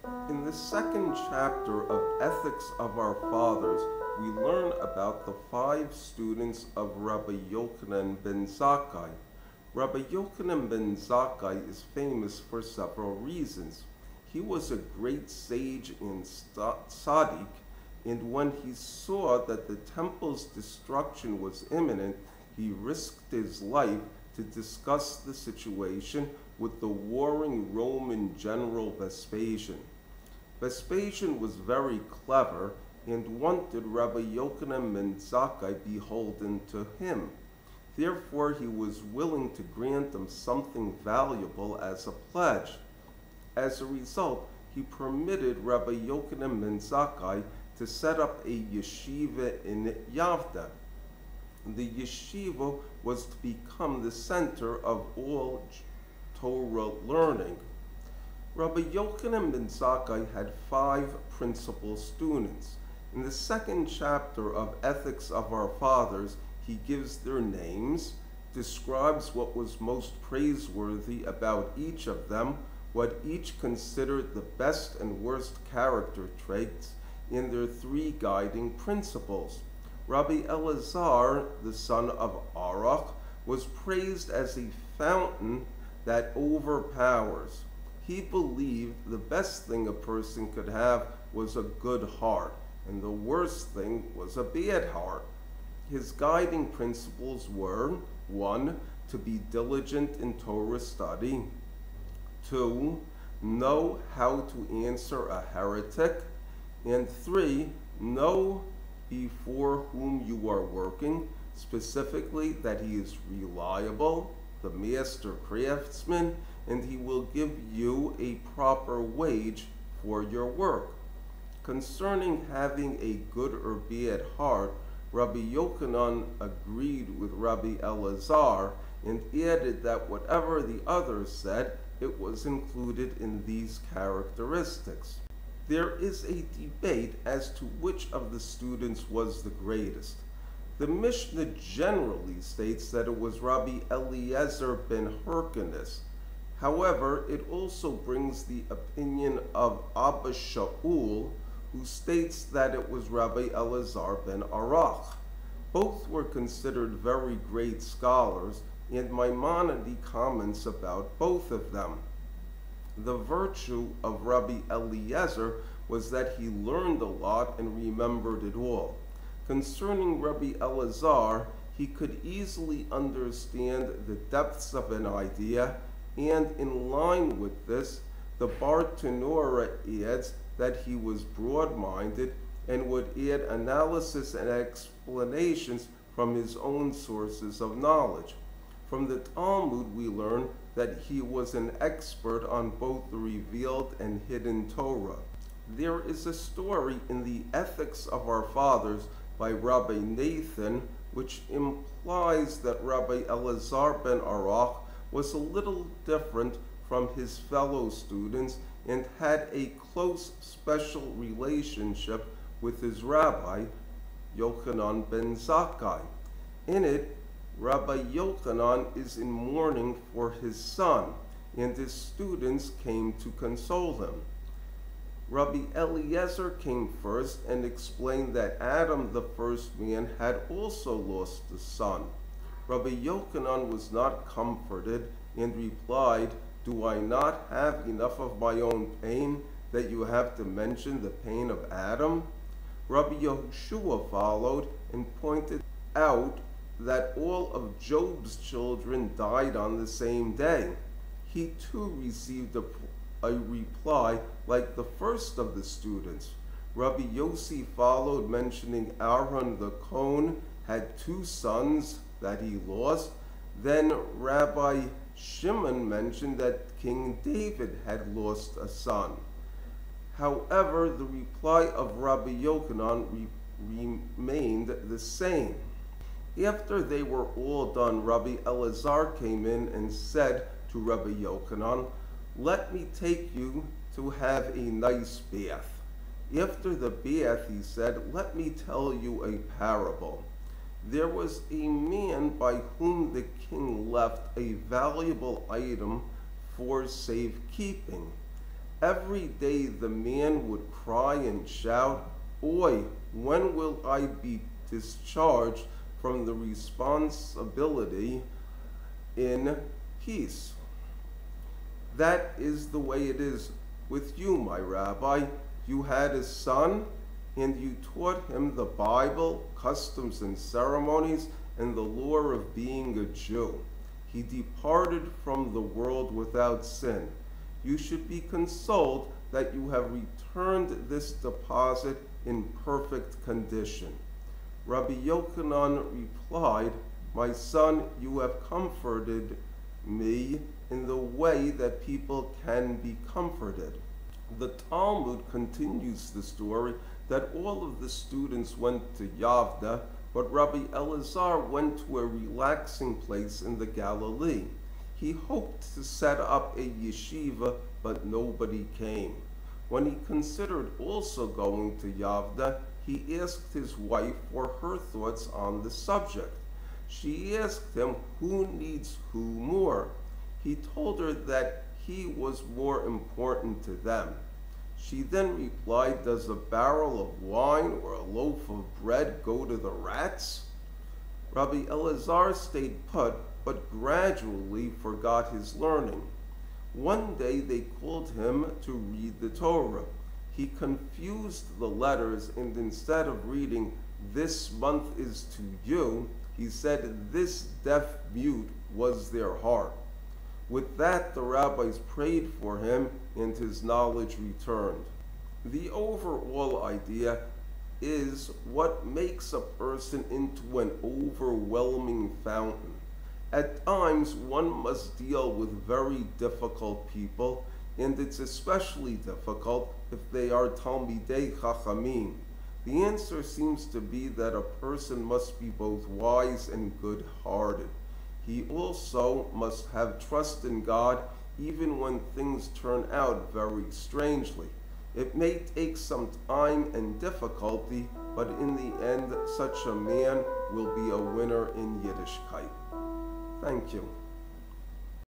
In the second chapter of Ethics of Our Fathers, we learn about the 5 students of Rabbi Yochanan ben Zakkai. Rabbi Yochanan ben Zakkai is famous for several reasons. He was a great sage and tzaddik, and when he saw that the temple's destruction was imminent, he risked his life to discuss the situation with the warring Roman general Vespasian. Vespasian was very clever and wanted Rabbi Yochanan ben Zakkai beholden to him. Therefore, he was willing to grant him something valuable as a pledge. As a result, he permitted Rabbi Yochanan ben Zakkai to set up a yeshiva in Yavda. The yeshiva was to become the center of all Torah learning. Rabbi Yochanan ben Zakkai had 5 principal students. In the second chapter of Ethics of Our Fathers, he gives their names, describes what was most praiseworthy about each of them, what each considered the best and worst character traits, and their 3 guiding principles. Rabbi Elazar, the son of Arach, was praised as a fountain that overpowers. He believed the best thing a person could have was a good heart, and the worst thing was a bad heart. His guiding principles were: 1. To be diligent in Torah study. 2. Know how to answer a heretic. And 3. Know before whom you are working, specifically that he is reliable, the master craftsman, and he will give you a proper wage for your work. Concerning having a good or bad heart, Rabbi Yochanan agreed with Rabbi Elazar and added that whatever the others said, it was included in these characteristics. There is a debate as to which of the students was the greatest. The Mishnah generally states that it was Rabbi Eliezer ben Hyrcanus. However, it also brings the opinion of Abba Shaul, who states that it was Rabbi Elazar ben Arach. Both were considered very great scholars, and Maimonides comments about both of them. The virtue of Rabbi Eliezer was that he learned a lot and remembered it all. Concerning Rabbi Elazar, he could easily understand the depths of an idea, and in line with this, the Bartanura adds that he was broad-minded and would add analysis and explanations from his own sources of knowledge. From the Talmud, we learn that he was an expert on both the revealed and hidden Torah. There is a story in the Ethics of Our Fathers by Rabbi Nathan, which implies that Rabbi Elazar ben Arach was a little different from his fellow students and had a close special relationship with his rabbi, Yochanan ben Zakkai. In it, Rabbi Yochanan is in mourning for his son, and his students came to console him. Rabbi Eliezer came first and explained that Adam, the first man, had also lost a son. Rabbi Yochanan was not comforted and replied, "Do I not have enough of my own pain that you have to mention the pain of Adam?" Rabbi Yehoshua followed and pointed out that all of Job's children died on the same day. He too received a reply like the first of the students. Rabbi Yossi followed, mentioning Aaron the Kohen had 2 sons that he lost. Then Rabbi Shimon mentioned that King David had lost a son. However, the reply of Rabbi Yochanan remained the same. After they were all done, Rabbi Elazar came in and said to Rabbi Yochanan, "Let me take you to have a nice bath." After the bath, he said, "Let me tell you a parable. There was a man by whom the king left a valuable item for safekeeping. Every day the man would cry and shout, "Oi, when will I be discharged from the responsibility in peace?" That is the way it is with you, my rabbi. You had a son, and you taught him the Bible, customs and ceremonies, and the lore of being a Jew. He departed from the world without sin. You should be consoled that you have returned this deposit in perfect condition. Rabbi Yochanan replied, "My son, you have comforted me in the way that people can be comforted." The Talmud continues the story that all of the students went to Yavda, but Rabbi Elazar went to a relaxing place in the Galilee. He hoped to set up a yeshiva, but nobody came. When he considered also going to Yavda, he asked his wife for her thoughts on the subject. She asked him who needs who more. He told her that he was more important to them. She then replied, "Does a barrel of wine or a loaf of bread go to the rats?" Rabbi Elazar stayed put, but gradually forgot his learning. One day they called him to read the Torah. He confused the letters, and instead of reading, "This month is to you," he said, "This deaf mute was their heart." With that, the rabbis prayed for him, and his knowledge returned. The overall idea is what makes a person into an overwhelming fountain. At times, one must deal with very difficult people, and it's especially difficult if they are Talmidei Chachamim. The answer seems to be that a person must be both wise and good-hearted. He also must have trust in God even when things turn out very strangely. It may take some time and difficulty, but in the end, such a man will be a winner in Yiddishkeit. Thank you.